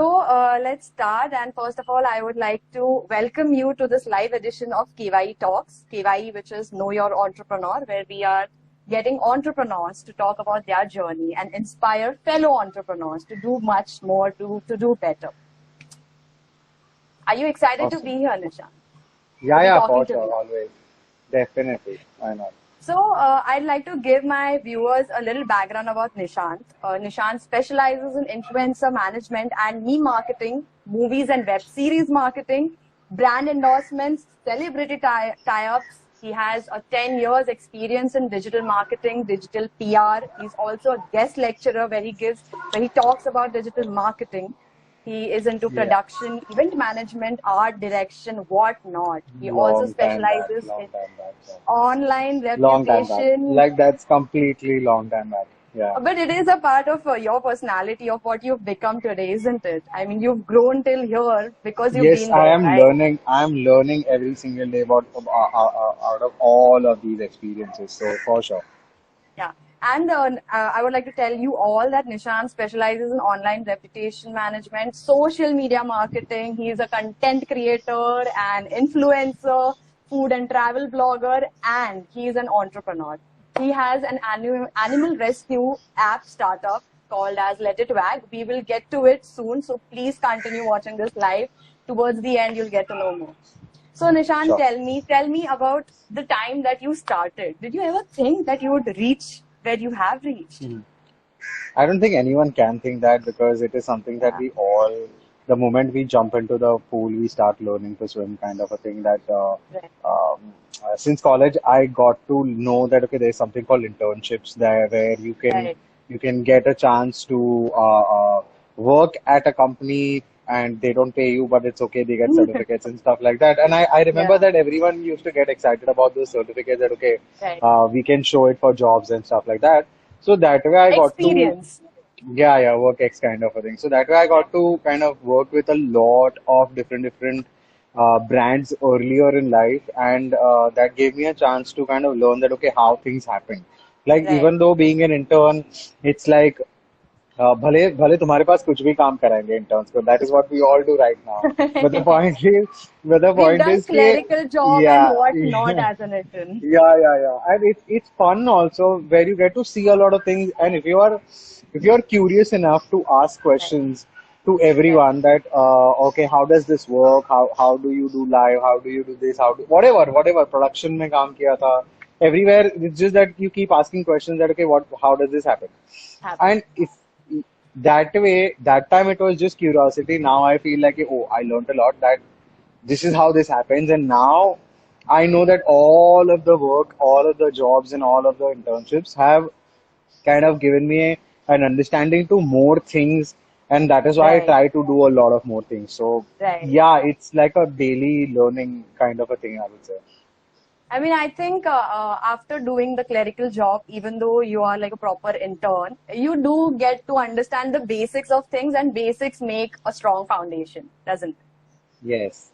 Let's start. And first of all, I would like to welcome you to this live edition of KYE Talks. KYE, which is Know Your Entrepreneur, where we are getting entrepreneurs to talk about their journey and inspire fellow entrepreneurs to do much more, to do better. Are you excited to be here, Nishant? Yeah, for sure, always. Definitely. Why not? I'd like to give my viewers a little background about Nishant. Nishant specializes in influencer management and meme marketing, movies and web series marketing, brand endorsements, celebrity tie-ups. He has a 10 years experience in digital marketing, digital PR. He's also a guest lecturer where he talks about digital marketing. He is into production, event management, art direction, whatnot. He also specializes in online reputation. Long time back. Like that's completely long time back. Yeah. But it is a part of your personality, of what you've become today, isn't it? I mean, you've grown till here because you've been there, I am learning. I am learning every single day out of all of these experiences. So for sure. Yeah. And I would like to tell you all that Nishant specializes in online reputation management, social media marketing. He is a content creator, an influencer, food and travel blogger, and he is an entrepreneur. He has an animal rescue app startup called as Let It Wag. We will get to it soon, so please continue watching this live. Towards the end, you'll get to know more. So Nishant, sure. Tell me about the time that you started. Did you ever think that you would reach where you have reached? I don't think anyone can think that, because it is something that we all, the moment we jump into the pool, we start learning to swim, kind of a thing that since college, I got to know that, okay, there's something called internships there where you can get a chance to work at a company and they don't pay you, but it's okay, they get certificates and stuff like that. And I remember that everyone used to get excited about those certificates that, okay, we can show it for jobs and stuff like that. So that way I got experience. Work X kind of a thing. So that way I got to kind of work with a lot of different brands earlier in life, and that gave me a chance to kind of learn that, okay, how things happen. Like even though being an intern, it's like भले तुम्हारे पास कुछ भी काम कराएंगे interns को. That is what we all do right now. But the point is, clerical job and what not as an intern. Yeah. And it's fun also, where you get to see a lot of things. And if you are curious enough to ask questions to everyone that okay, how does this work? How do you do live? How do you do this? Whatever production में काम किया था. Everywhere, it's just that you keep asking questions that, okay, how does this happen? And if that way, that time it was just curiosity. Now I feel like, oh, I learned a lot, that this is how this happens. And now I know that all of the work, all of the jobs and all of the internships have kind of given me an understanding to more things. And that is why I try to do a lot of more things. So yeah, it's like a daily learning kind of a thing, I would say. I mean, I think after doing the clerical job, even though you are like a proper intern, you do get to understand the basics of things, and basics make a strong foundation, doesn't it? Yes.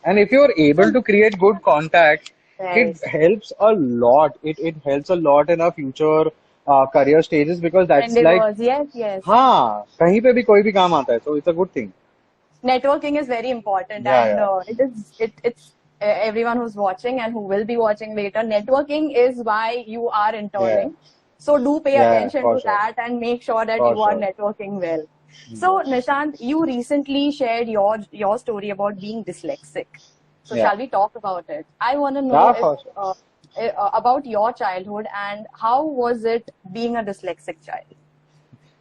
And if you're able to create good contacts, it helps a lot. It helps a lot in our future career stages, because that's endeavors, like... Yes. हाँ, कहीं पे भी कोई भी काम आता है, so it's a good thing. Networking is very important, it's everyone who's watching and who will be watching later, networking is why you are interning. So do pay attention to that and make sure that you are networking well. So Nishant, you recently shared your story about being dyslexic. So shall we talk about it? I want to know about your childhood and how was it being a dyslexic child?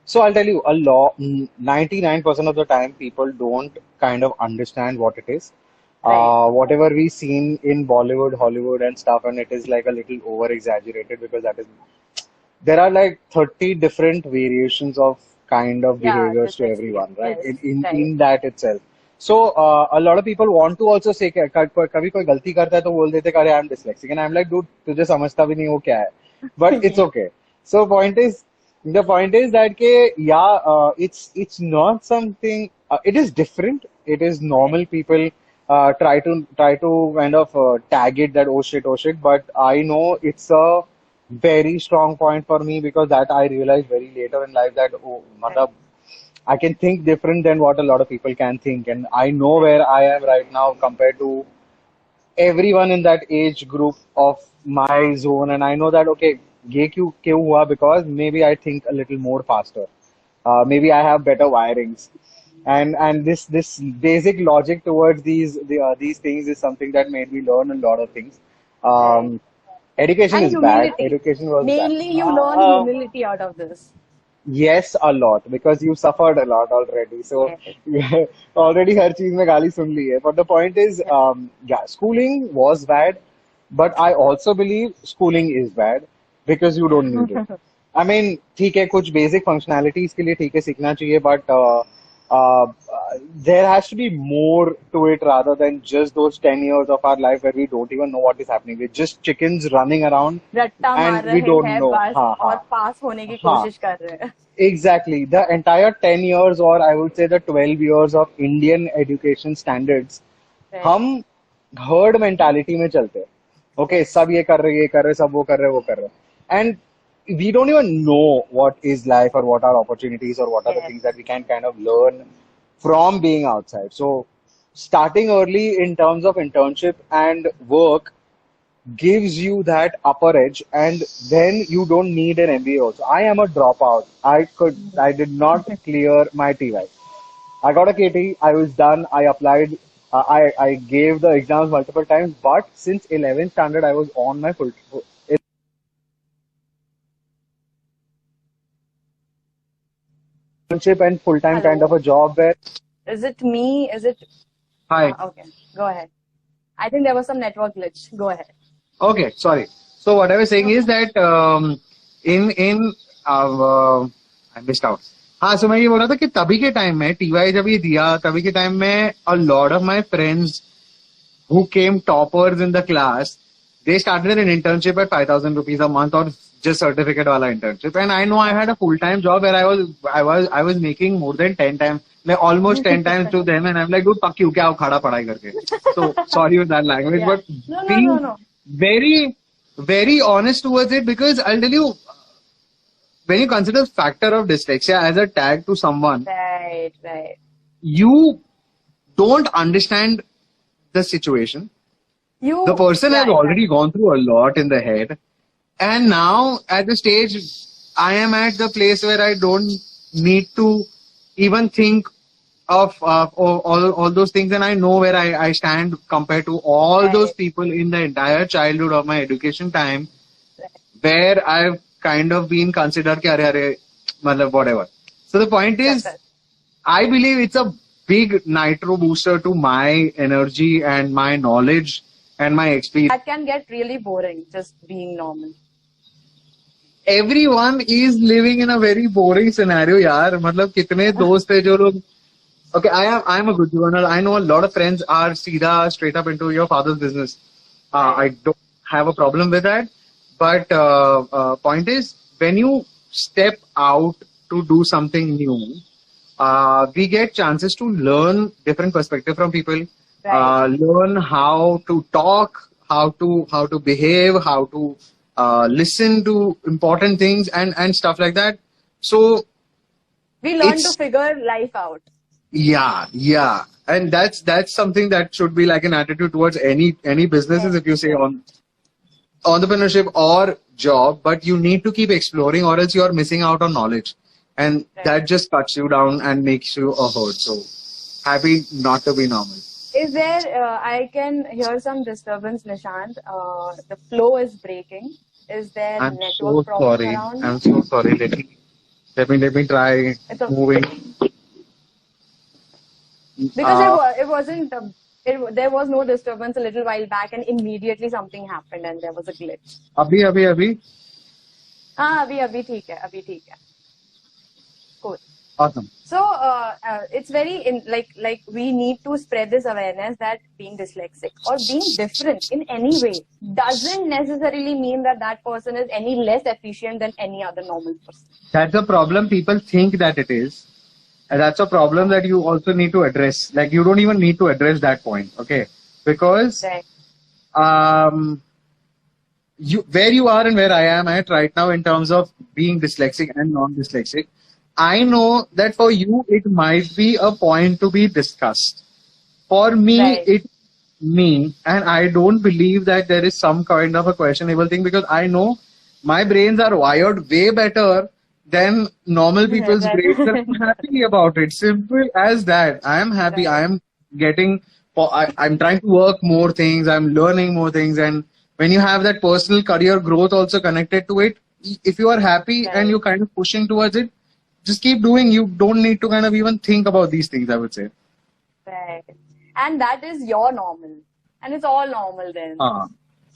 So I'll tell you, 99% of the time people don't kind of understand what it is. Whatever we seen in Bollywood, Hollywood and stuff, and it is like a little over exaggerated, because there are like 30 different variations of kind of behaviors to everyone, right? In that itself. So a lot of people want to also say, कभी कोई गलती करता है तो बोल देते कि I'm dyslexic, and I'm like, dude, तुझे समझता भी नहीं वो क्या है, but it's okay. So the point is that it's not something. It is different. It is normal. People try to kind of tag it that oh shit, but I know it's a very strong point for me, because that I realized very later in life that I can think different than what a lot of people can think, and I know where I am right now compared to everyone in that age group of my zone, and I know that okay, ये क्यों हुआ, because maybe I think a little more faster, maybe I have better wirings, and this basic logic towards these things is something that made me learn a lot of things. Right. Um, Education And is bad. humility. Education was bad. Mainly, you learn humility out of this. Yes, a lot, because you suffered a lot already. So Yes. already हर चीज में गाली सुन ली है. But the point is, yeah, schooling was bad, but I also believe schooling is bad because you don't need it. I mean, ठीक है, कुछ basic functionalities के लिए ठीक है सीखना चाहिए, but there has to be more to it rather than just those 10 years of our life where we don't even know what is happening. We're just chickens running around रट्टा मार and we रहे don't हैं know. बस हाँ और हाँ पास होने की हाँ. कोशिश कर रहे हैं. Exactly. The entire 10 years, or I would say the 12 years of Indian education standards, Right. हम herd mentality में चलते हैं. Okay, सब ये कर रहे, सब वो कर रहे. And we don't even know what is life or what are opportunities or what are the Yes. things that we can kind of learn from being outside. So starting early in terms of internship and work gives you that upper edge, and then you don't need an MBA also. I am a dropout. I did not clear my TY. I got a KT. I was done. I applied. I gave the exams multiple times, but since 11th standard, I was on my full internship and full-time kind of Hello. a job where. Is it me? Is it? Hi. Okay. Go ahead. I think there was some network glitch. Go ahead. Okay, sorry. So what I was saying No is problem. that in I missed out. हाँ, so मैं ये बोल रहा था कि तभी के time में टीवाई जब ये दिया, तभी के टाइम में a lot of my friends who came toppers in the class, they started an internship at 5,000 rupees a month or just certificate wala internship. And I know I had a full-time job where I was making more than 10 times, like almost 10 times to them. And I'm like, dude, fuck you, क्या उखाड़ा पढ़ाई करके. So sorry with that language, Yeah. but No, no, being no. very, very honest towards it, because I'll tell you, when you consider factor of dyslexia as a tag to someone, Right, right. you don't understand the situation. The person has Yeah, already exactly. gone through a lot in the head, and now at the stage I am at the place where I don't need to even think of all those things, and I know where I stand compared to all those Right, people in the entire childhood of my education time, right. where I've kind of been considered कि अरे अरे मतलब whatever. So the point is, Correct. I believe it's a big nitro booster to my energy and my knowledge and my experience. That can get really boring, just being normal. Everyone is living in a very boring scenario, यार. मतलब कितने दोस्त हैं जो लोग. Okay, I am a good learner. I know a lot of friends are सीधा straight up into your father's business. I Right. don't have a problem with that. But point is, when you step out to do something new, we get chances to learn different perspective from people, Right. learn how to talk, how to behave, how to listen to important things and stuff like that. So We learn to it's figure life out. yeah, and that's something that should be like an attitude towards any businesses, if you say Right. on entrepreneurship or job, but you need to keep exploring or else you're missing out on knowledge, and Right. that just cuts you down and makes you a herd. So happy not to be normal. Is there, I can hear some disturbance, Nishant. The flow is breaking. Is there I'm so network problem sorry. around? I'm so sorry. Let me try It's okay. moving. Because Uh, it wasn't, there was no disturbance a little while back and immediately something happened and there was a glitch. अभी हाँ, अभी ठीक है, अभी ठीक है. Cool. awesome. So it's very like we need to spread this awareness that being dyslexic or being different in any way doesn't necessarily mean that that person is any less efficient than any other normal person. That's a problem. People think that it is. And that's a problem that you also need to address. Like, you don't even need to address that point, okay? Because Right. where you are and where I am at right now in terms of being dyslexic and non-dyslexic, I know that for you it might be a point to be discussed. For me, Right. it me, and I don't believe that there is some kind of a questionable thing because I know my brains are wired way better than normal people's brains, and Right. I'm happy about it. Simple as that. I am happy. I Right. am getting. I'm trying to work more things. I'm learning more things, and when you have that personal career growth also connected to it, if you are happy and Right. you're kind of pushing towards it, just keep doing. You don't need to kind of even think about these things, I would say. Right. And that is your normal. And it's all normal then. Uh, uh,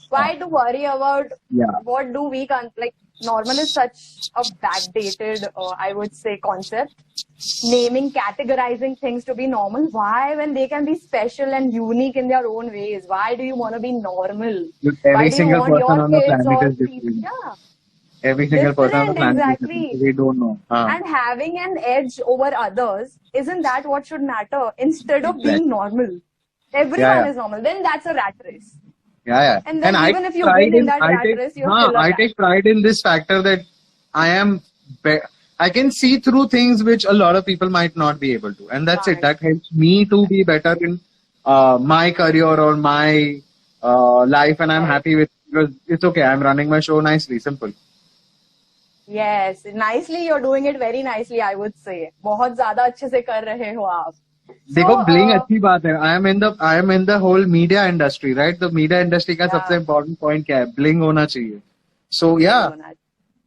Why to worry about yeah. what do we like normal is such a backdated I would say concept. Naming, categorizing things to be normal. Why when they can be special and unique in their own ways? Why do you want to be normal? Look, Why every do you single want person your on the kids planet or is people? different. Yeah, Every single person on the different, planet is different. exactly. We don't know. And having an edge over others, isn't that what should matter? Instead of being Exactly. normal. Yeah, Everyone yeah, is normal. Then that's a rat race. yeah, yeah. And And then I even take if you pride win in in, that rat race, you're still a I rat. take pride in this factor that I am, I can see through things which a lot of people might not be able to, and that's it. Can't. That helps me to be better in my career or my life, and I'm Right. happy with because it's okay. I'm running my show nicely, simple. Yes, nicely you're doing it very nicely, I would say. बहुत ज़्यादा अच्छे से कर रहे हो आप. So, देखो bling अच्छी बात है I am in the whole media industry right तो मीडिया इंडस्ट्री का सबसे yeah, इम्पोर्टेंट पॉइंट क्या है ब्लिंग होना चाहिए सो या bling होना,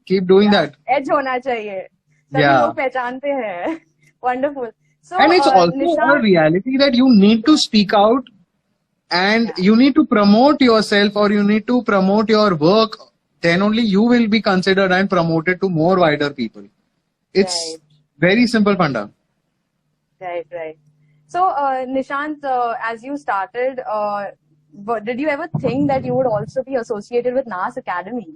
keep doing yeah, that edge होना चाहिए. या तभी लोग पहचानते हैं. Wonderful. So, and it's also a Nishant, reality that you need to speak out and yeah, you need to promote yourself or you need to promote your work then only you will be considered and promoted to more wider people it's right, very simple panda right, right. So, Nishant, as you started, did you ever think that you would also be associated with NAS Academy?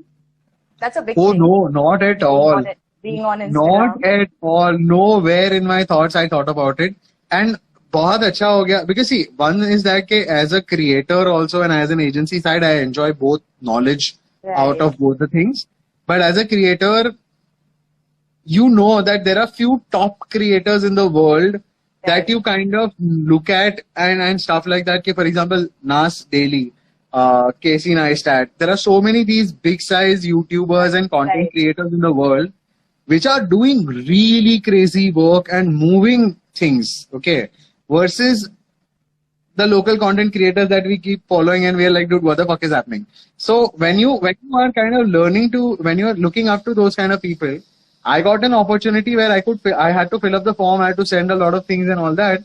That's a big oh thing. no not at Being all on it, being on Not Instagram. at all. Nowhere in my thoughts I thought about it. And बहुत अच्छा हो गया because see one is that के as a creator also and as an agency side I enjoy both knowledge out Right, of both the things. But as a creator, you know that there are few top creators in the world that right, you kind of look at and stuff like that. For example, Nas Daily, Casey Neistat. There are so many these big size YouTubers and content right. creators in the world which are doing really crazy work and moving things. Okay, versus the local content creators that we keep following and we're like, dude, what the fuck is happening? So when you are kind of learning to when you are looking up to those kind of people, I got an opportunity where I had to fill up the form, I had to send a lot of things and all that.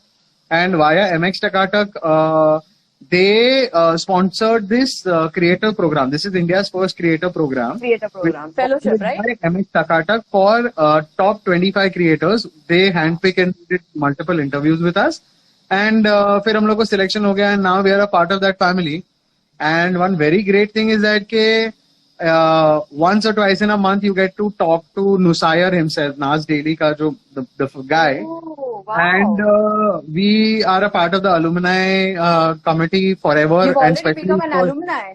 And via MX Takatak, they sponsored this creator program. This is India's first creator program, Creator which program, is fellowship, sponsored right? by MX Takatak for top 25 creators. They handpick and did multiple interviews with us. And फिर हम लोग को selection हो गया and now we are a part of that family. And one very great thing is that के once or twice in a month you get to talk to Nusair himself, Nas Daily का जो the guy. Oh, And wow. we are a part of the alumni committee forever You've and already especially become an for alumni.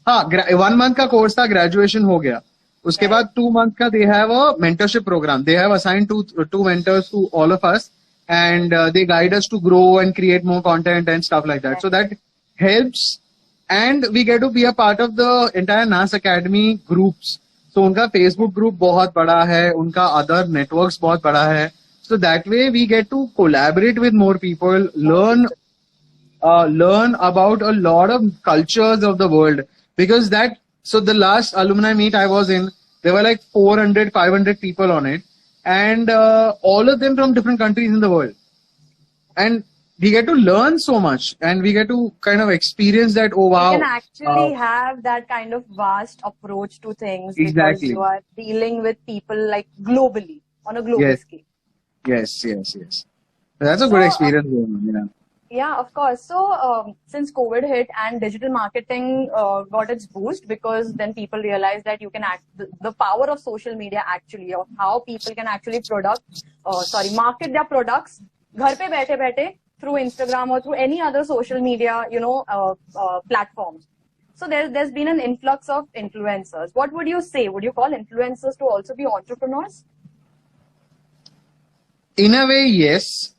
हाँ 1 month का course था graduation हो गया उसके Right, बाद 2 month का they have a mentorship program they have assigned two mentors to all of us and they guide us to grow and create more content and stuff like that right, so that helps and we get to be a part of the entire NAS Academy groups so उनका Facebook group बहुत बड़ा है उनका other networks बहुत बड़ा है so that way we get to collaborate with more people more people. learn about a lot of cultures of the world because that so the last alumni meet I was in there were like 400 500 people on it and all of them from different countries in the world and we get to learn so much and we get to kind of experience that oh You can wow actually have that kind of vast approach to things because you exactly are dealing with people like globally, on a global yes scale. yes that's a So, good experience going on, yeah yeah, of course. So, since COVID hit and digital marketing got its boost because then people realized that you can the power of social media actually, of how people can actually market their products घर पे बैठे बैठे through Instagram or through any other social media, platforms. So there's been an influx of influencers. What would you say? Would you call influencers to also be entrepreneurs? In a way, yes.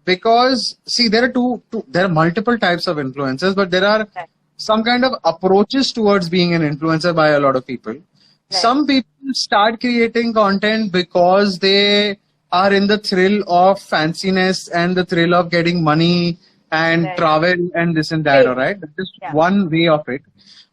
Because see, there are multiple types of influencers, but there are Right. some kind of approaches towards being an influencer by a lot of people. Some people start creating content because they are in the thrill of fanciness and the thrill of getting money and Right. travel and this and that, Fame. all right? That is Yeah. one way of it.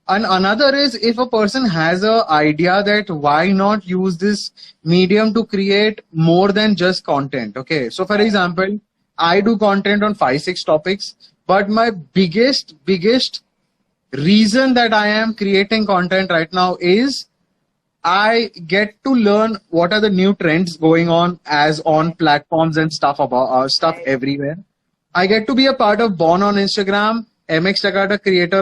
And another is if a person has a idea that why not use this medium to create more than just content. Okay. So for Right. example, I do content on 5, 6 topics, but my biggest reason that I am creating content right now is I get to learn what are the new trends going on as on platforms and stuff about stuff Right. everywhere. I get to be a part of Born on Instagram, MX Takata Creator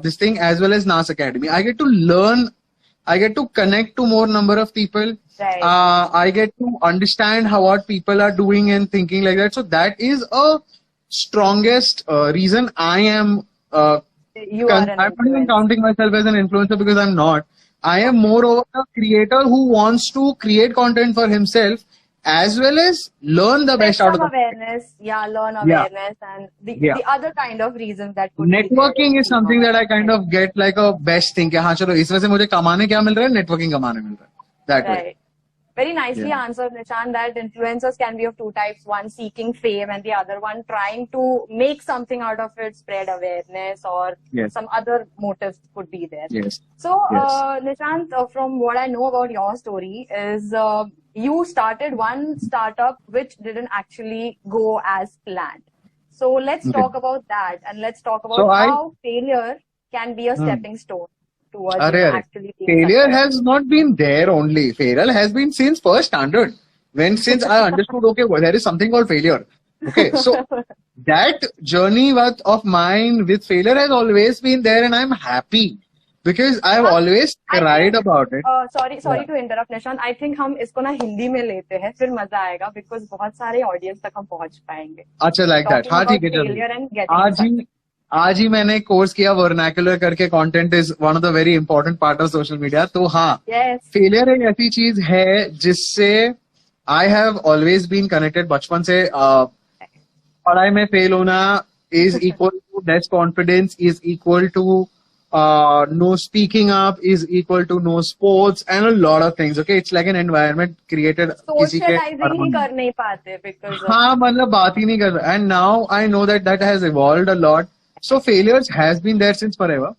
this thing, as well as NAS Academy. I get to learn, I get to connect to more number of people. Right. I get to understand how what people are doing and thinking like that. So that is a strongest reason I am. You are an I'm not even influencer. counting myself as an influencer because I'm not. I am moreover a creator who wants to create content for himself as well as learn the Spread best out of some it. awareness, yeah, learn Yeah. awareness, and Yeah. the other kind of reasons that could be there Networking if is you something know. that I kind of get like a best thing कि हाँ चलो इसमें से मुझे कमाने क्या मिल रहा है नेटवर्किंग कमाने मिल रहा है that way. Right. Very nicely Yeah. answered, Nishan, that influencers can be of two types. One seeking fame and the other one trying to make something out of it, spread awareness, or Yes. some other motives could be there. Yes. So, Yes. Nishant, from what I know about your story is you started one startup which didn't actually go as planned. So let's Okay. talk about that, and let's talk about So I- how failure can be a stepping stone towards Arre, actually being failure successful. has not been there only. Failure has been since first standard. Since I understood, okay, well, there is something called failure. Okay, so that journey of mine with failure has always been there, and I'm happy because I've always I cried think, about it. sorry to interrupt, Nishant. I think हम इसको ना हिंदी में लेते हैं, फिर मजा आएगा because बहुत सारे audience तक हम पहुंच पाएंगे. अच्छा like that. Talking हाँ about ठीक है चलो. failure and getting success. आज ही मैंने कोर्स किया वर्नाकुलर करके content is one of the very important part of social media. तो हाँ, Yes. फेलियर एक ऐसी चीज है जिससे I have always been connected. बचपन से पढ़ाई में फेल होना is equal to less confidence, is equal to no speaking up, is equal to no sports and a lot of things. Okay, it's like an environment created किसी के Socializing ही around. कर नहीं पाते because of हाँ मतलब बात ही नहीं कर रहा. And now I know that has evolved a lot. So failures has been there since forever.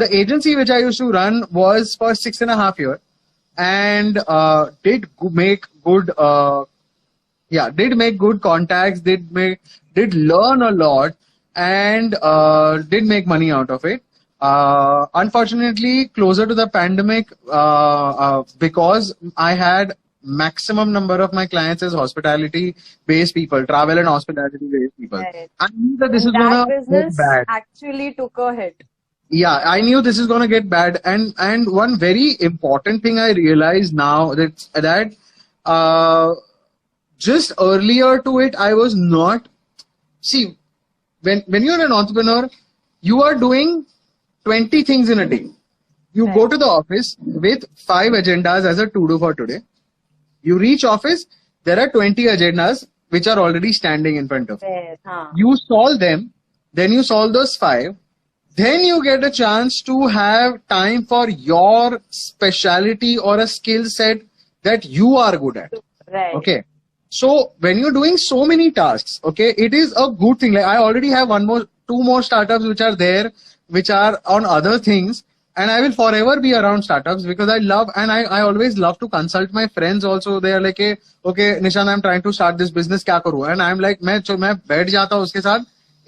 The agency which I used to run was for 6.5 years and did make good contacts, did learn a lot and did make money out of it. Unfortunately, closer to the pandemic, because I had maximum number of my clients as hospitality-based people, travel and hospitality-based people. Right. I knew that this and is that gonna get business bad. actually took a hit. Yeah, I knew this is gonna get bad. And one very important thing I realized now that just earlier to it, I was not. See, when you're an entrepreneur, you are doing 20 things in a day. You Right. go to the office with 5 agendas as a to-do for today. You reach office, there are 20 agendas which are already standing in front of you. Yes, huh. You solve them, then you solve those 5. Then you get a chance to have time for your specialty or a skill set that you are good at. Right. Okay. So when you're doing so many tasks, okay, it is a good thing. Like I already have two more startups which are there, which are on other things. And I will forever be around startups because I love, and I always love to consult my friends also. They are like, okay, Nishan, I'm trying to start this business, क्या करूँ? And I'm like, मैं बैठ जाता हूँ उसके साथ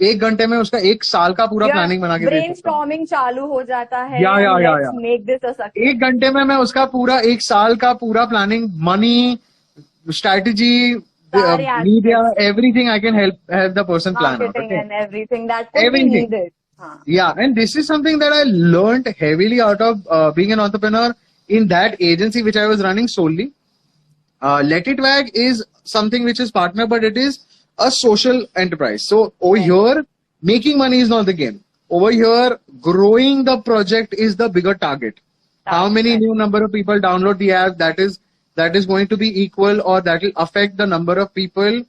1 घंटे में उसका 1 साल का पूरा प्लानिंग बना के दे देता हूँ. ब्रेनस्टॉर्मिंग चालू हो जाता है. या. Let's make this a success. 1 घंटे में मैं उसका पूरा 1 साल का पूरा प्लानिंग, मनी, strategy, सारे media, aspects. everything I can help the person plan out. Marketing Okay? and everything that could Everything. be needed. Huh. Yeah, and this is something that I learned heavily out of being an entrepreneur in that agency which I was running solely. Let It Wag is something which is partner, but it is a social enterprise. So over here, making money is not the game. Over here, growing the project is the bigger target. How many new number of people download the app? That is that is going to be equal, or that will affect the number of people,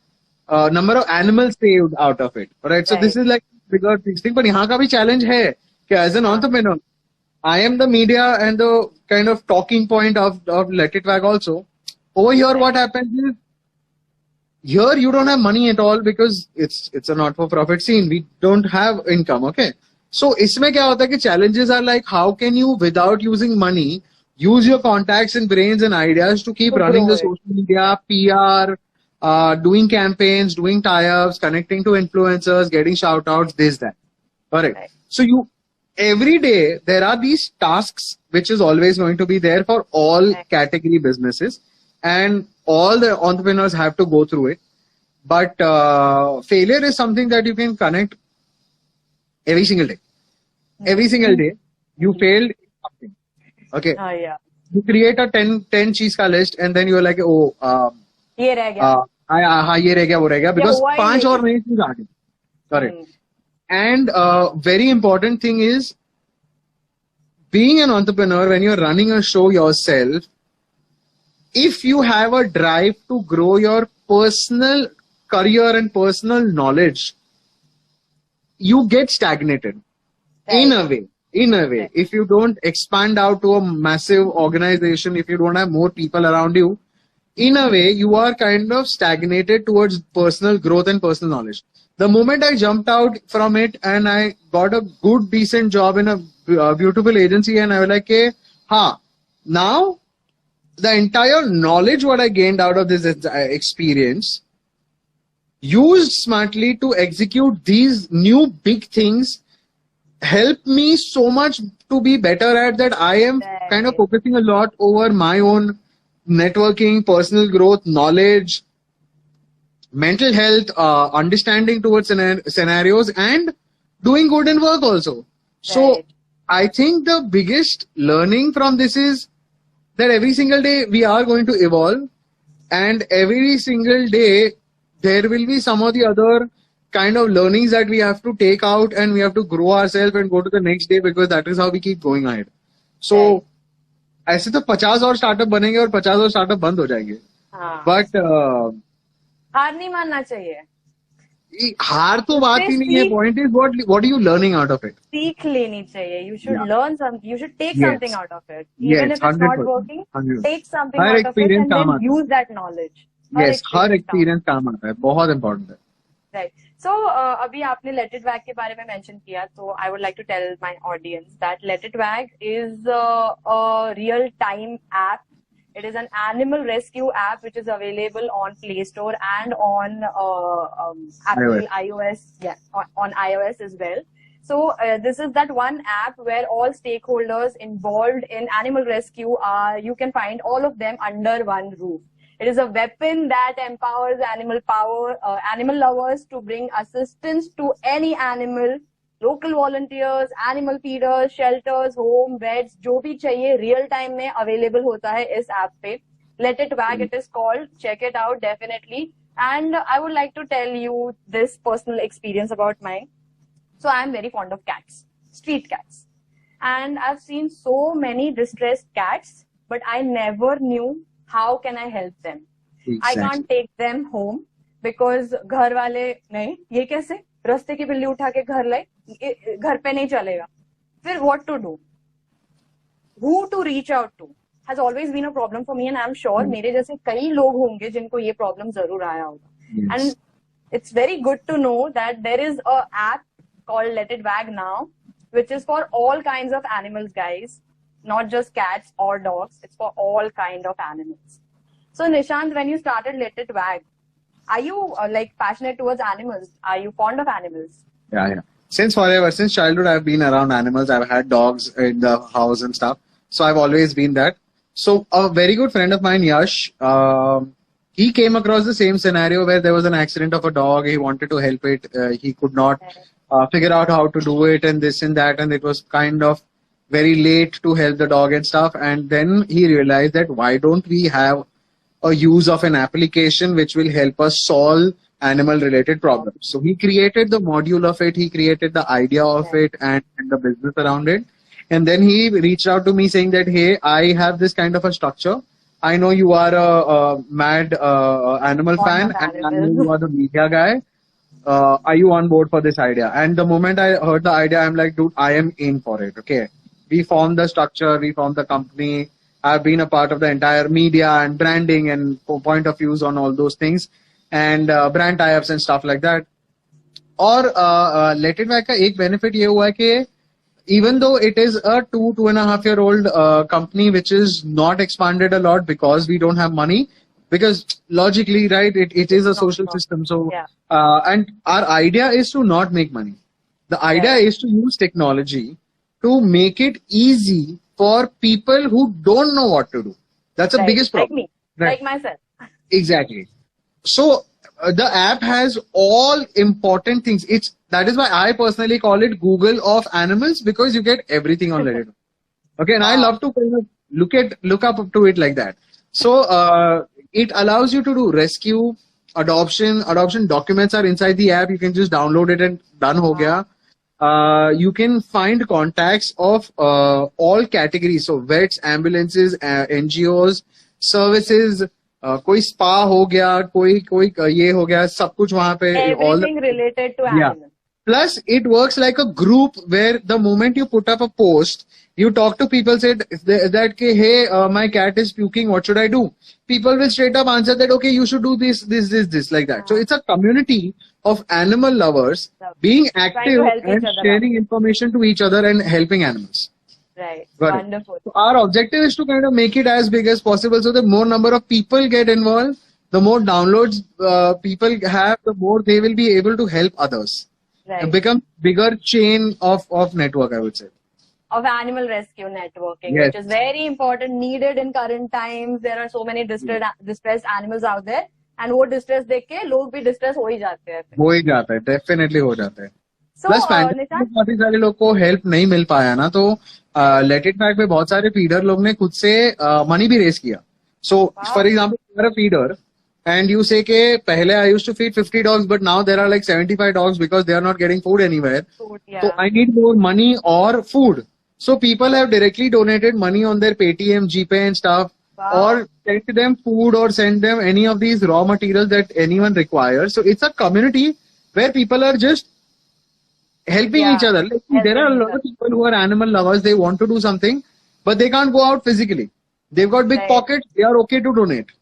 number of animals saved out of it. Right? So this is like bigger thing. But यहाँ का भी challenge है कि as an entrepreneur, I am the media and the kind of talking point of Let It Wag also. Over here, what happens is, here you don't have money at all because it's a not-for-profit scene. We don't have income, okay? So इसमें क्या होता है कि challenges are like, how can you, without using money, use your contacts and brains and ideas to keep running the social media, PR, doing campaigns, doing tie-ups, connecting to influencers, getting shout-outs, this, that. Correct. Right. So every day, there are these tasks which is always going to be there for all category businesses, and all the entrepreneurs have to go through it. But failure is something that you can connect every single day. Every single day, you failed something. Okay. You create a 10 cheese ka list, and then you're like, oh, ये रह गया. हाँ ये रह गया वो रह गया, because 5 और नई चीज आ गई. Correct. And very important thing is, being an entrepreneur, when you're running a show yourself, if you have a drive to grow your personal career and personal knowledge, you get stagnated in a way. If you don't expand out to a massive organization, if you don't have more people around you, in a way, you are kind of stagnated towards personal growth and personal knowledge. The moment I jumped out from it and I got a good, decent job in a beautiful agency, and I was like, hey, now the entire knowledge what I gained out of this experience, used smartly to execute these new big things, helped me so much to be better at that. I am kind of focusing a lot over my own networking, personal growth, knowledge, mental health, understanding towards scenarios, and doing good in work also. So I think the biggest learning from this is that every single day we are going to evolve, and every single day there will be some of the other kind of learnings that we have to take out, and we have to grow ourselves and go to the next day, because that is how we keep going ahead. So ऐसे तो 50 और startup बनेंगे और 50 और startup बंद हो जाएंगे. But हार नहीं मानना चाहिए. हार तो बात ही नहीं है. Point is what are you learning out of it. सीख लेनी चाहिए. You should learn something. You should take something out of it. Even if it's not working, take something out of it and then use that knowledge. Yes, हर experience काम आता है. बहुत important है. Right. So अभी आपने Let It Wag के बारे में mention किया, so I would like to tell my audience that Let It Wag is a real-time app. It is an animal rescue app which is available on Play Store and on Apple iOS. Yeah, on iOS as well. So this is that one app where all stakeholders involved in animal rescue you can find all of them under one roof. It is a weapon that empowers animal lovers to bring assistance to any animal, local volunteers, animal feeders, shelters, home, beds, जो भी चाहिए real time में available होता है इस app पे. Let It Wag it is called. Check it out definitely. And I would like to tell you this personal experience about mine. So I am very fond of cats, street cats. And I've seen so many distressed cats, but I never knew how can I help them? Exactly. I can't take them home because घर वाले नहीं, ये कैसे रास्ते की बिल्ली उठा के घर लाए, घर पे नहीं चलेगा. फिर what to do? Who to reach out to has always been a problem for me, and I'm sure मेरे जैसे कई लोग होंगे जिनको ये problem जरूर आया होगा. Yes. And it's very good to know that there is a app called Let It Wag now, which is for all kinds of animals, guys. Not just cats or dogs. It's for all kind of animals. So Nishant, when you started Let It Wag, are you like passionate towards animals? Are you fond of animals? Yeah. Since forever, since childhood, I've been around animals. I've had dogs in the house and stuff. So I've always been that. So a very good friend of mine, Yash, he came across the same scenario where there was an accident of a dog. He wanted to help it. He could not figure out how to do it, and this and that. And it was kind of very late to help the dog and stuff. And then he realized that why don't we have a use of an application which will help us solve animal related problems. So he created the module of it. He created the idea of it and the business around it. And then he reached out to me saying that, hey, I have this kind of a structure I know you are a mad animal Fond fan, of and I know animals. you are the media guy. Are you on board for this idea? And the moment I heard the idea, I'm like, dude, I am in for it. Okay. We formed the structure, we formed the company. I've been a part of the entire media and branding and point of views on all those things and brand tie-ups and stuff like that. और let it back का एक benefit ये हुआ है कि even though it is a 2.5 year old company which is not expanded a lot because we don't have money, because logically, right, it is a social system. So Yeah. and our idea is to not make money. The idea Right. is to use technology to make it easy for people who don't know what to do. That's the Right. biggest Like problem. me. Right. Like myself. Exactly. So the app has all important things. That is why I personally call it Google of animals, because you get everything on Reddit. Okay, and I Wow. love to kind of look up to it like that. So it allows you to do rescue, adoption. Adoption documents are inside the app. You can just download it and done ho gaya. You can find contacts of all categories. So vets, ambulances, NGOs, services. कोई spa हो गया, कोई ये हो गया, सब कुछ वहां पे all Everything related to yeah. animals. Plus, it works like a group where the moment you put up a post, you talk to people, say that, hey, my cat is puking, what should I do? People will straight up answer that, okay, you should do this, like that. So it's a community of animal lovers being active help each and other sharing information to each other and helping animals. Right. Got it. Wonderful. So our objective is to kind of make it as big as possible, so the more number of people get involved, the more downloads people have, the more they will be able to help others. Right. And become bigger chain of network, I would say. Of animal rescue networking, Yes. which is very important, needed in current times. There are so many distressed animals out there, and वो distress देख के लोग भी distress हो ही जाते हैं. हो ही जाता है, definitely हो जाता है. So, प्लस पैंडेमिक में Nishant, काफी सारे लोग को हेल्प नहीं मिल पाया ना, तो लेट इट बैक में बहुत सारे फीडर लोग ने खुद से मनी भी रेस किया. So for example, you are a feeder and you say ke pehle I used to feed 50 dogs, but now there are like 75 dogs because they are not getting food anywhere. food, yeah. So I need more money or food. So people have directly donated money on their Paytm, GPay and stuff, Wow. or send them food or send them any of these raw materials that anyone requires. So it's a community where people are just helping Yeah, each other. Like, helping there are a each lot of people who are animal lovers. They want to do something, but they can't go out physically. They've got big Right. pockets. They are okay to donate.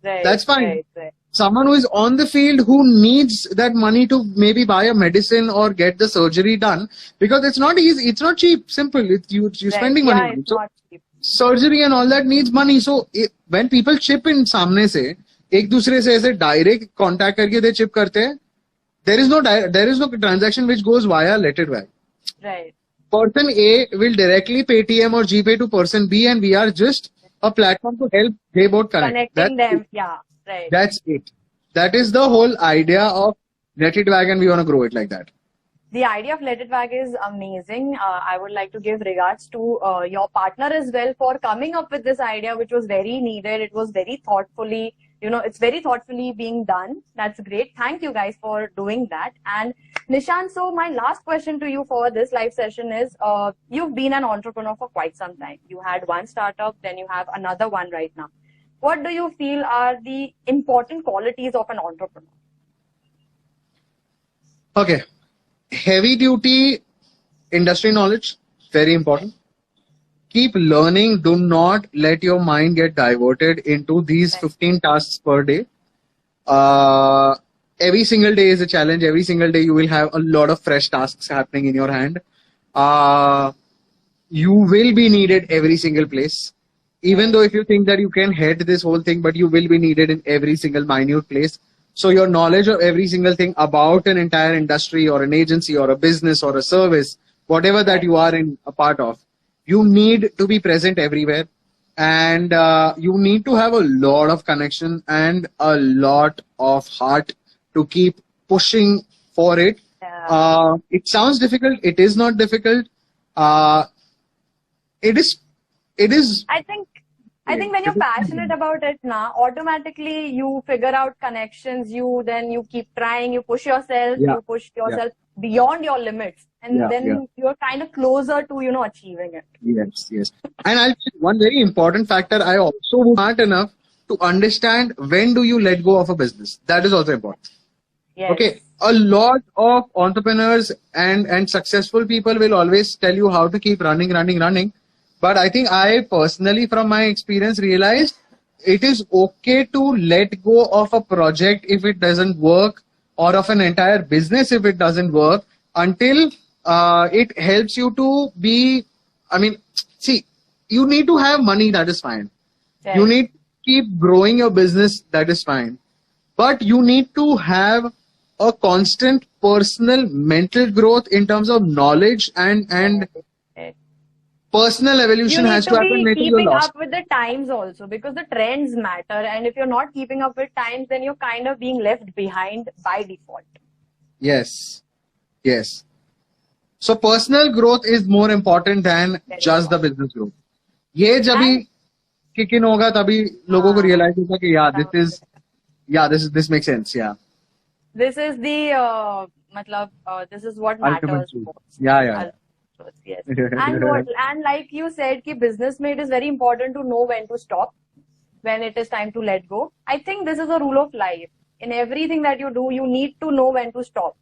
Right, That's fine. Right. Someone who is on the field who needs that money to maybe buy a medicine or get the surgery done, because it's not easy, it's not cheap, simple. You're spending money. Yeah, it's So not cheap. surgery and all that needs money. So when people chip in सामने से एक दूसरे से ऐसे direct contact करके they chip करते हैं, there is no transaction which goes via let it back. Right. Person A will directly Paytm or GPay to person B, and we are just a platform to help they both connect. Connecting them. Yeah. Right. That's it. That is the whole idea of Let It Wag, and we want to grow it like that. The idea of Let It Wag is amazing. I would like to give regards to your partner as well for coming up with this idea, which was very needed. It was very thoughtfully, it's very thoughtfully being done. That's great. Thank you guys for doing that. And Nishant, so my last question to you for this live session is, you've been an entrepreneur for quite some time. You had one startup, then you have another one right now. What do you feel are the important qualities of an entrepreneur? Okay. Heavy duty industry knowledge, very important. Keep learning. Do not let your mind get diverted into these 15 tasks per day. Every single day is a challenge. Every single day you will have a lot of fresh tasks happening in your hand. You will be needed every single place. Even though if you think that you can head this whole thing, but you will be needed in every single minute place. So your knowledge of every single thing about an entire industry or an agency or a business or a service, whatever that you are in a part of, you need to be present everywhere. And you need to have a lot of connection and a lot of heart to keep pushing for it. Yeah. It sounds difficult. It is not difficult. It is. I think I think when you're passionate about it now, automatically you figure out connections, then you keep trying, you push yourself, Yeah. you push yourself beyond your limits, and Yeah, then yeah. you're kind of closer to, achieving it. Yes, yes. And I'll tell you one very important factor. I also was smart enough to understand when do you let go of a business. That is also important. Yes. Okay. A lot of entrepreneurs and successful people will always tell you how to keep running. But I think I personally, from my experience, realized it is okay to let go of a project if it doesn't work, or of an entire business if it doesn't work, until it helps you to be. I mean, see, you need to have money, that is fine. Right. You need to keep growing your business, that is fine. But you need to have a constant personal mental growth in terms of knowledge and Right. personal You evolution need has to to happen. be Later you're keeping lost. up with the times also, because the trends matter, and if you're not keeping up with times, then you're kind of being left behind by default. Yes. Yes. So personal growth is more important than Very just the business growth. ये जब भी And- kick in होगा तभी लोगों को realize होगा कि this makes sense. Yeah. This is the this is what Ultimate matters truth. most. Yeah. Yes. And like you said, ki business में it is very important to know when to stop, when it is time to let go. I think this is a rule of life. In everything that you do, you need to know when to stop.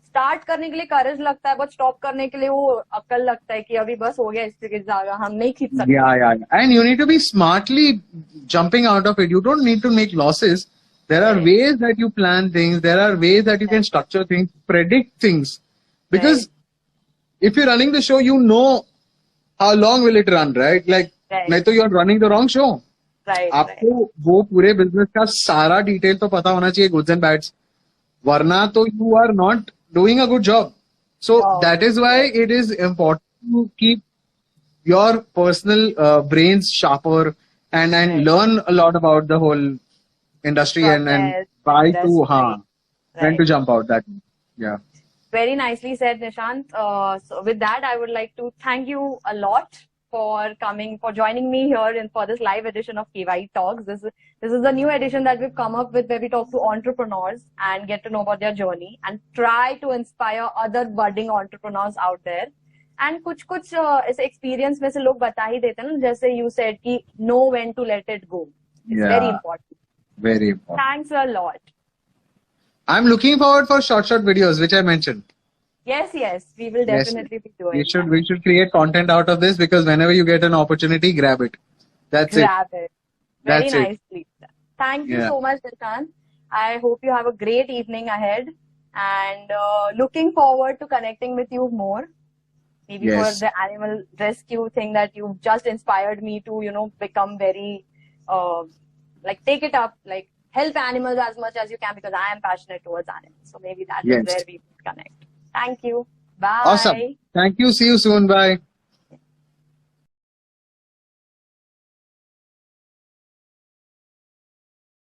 Start करने के लिए करेज लगता है, but stop करने के लिए वो अक्ल लगता है कि अभी बस हो गया, इसके जाएगा, हम नहीं खींच सकते. Yeah. And you need to be smartly jumping out of it. You don't need to make losses. There are ways that you plan things. There are ways that you can structure things, predict things. Because if you're running the show, you know how long will it run, right? Like, नहीं तो you're running the wrong show. Right. आपको वो पूरे business का सारा detail तो पता होना चाहिए, गुड्स एंड बैड्स, वरना तो you are not doing a good job. So that is why it is important to keep your personal brains sharper and learn a lot about the whole industry and when to jump out. That Very nicely said, Nishant. So with that, I would like to thank you a lot for joining me here for this live edition of KY Talks. This is a new edition that we've come up with, where we talk to entrepreneurs and get to know about their journey and try to inspire other budding entrepreneurs out there. And कुछ ऐसे experience में से लोग बता ही देते हैं ना, जैसे you said कि know when to let it go. It's very important. Very important. Thanks a lot. I'm looking forward for short videos, which I mentioned. Yes, we will definitely be doing. We should create content out of this, because whenever you get an opportunity, grab it. Grab it. Very That's it. nicely. Thank you so much, Nishant. I hope you have a great evening ahead, and looking forward to connecting with you more. Maybe for the animal rescue thing that you've just inspired me to, become very, take it up, help animals as much as you can, because I am passionate towards animals. So maybe that is where we connect. Thank you. Bye. Awesome. Thank you. See you soon. Bye.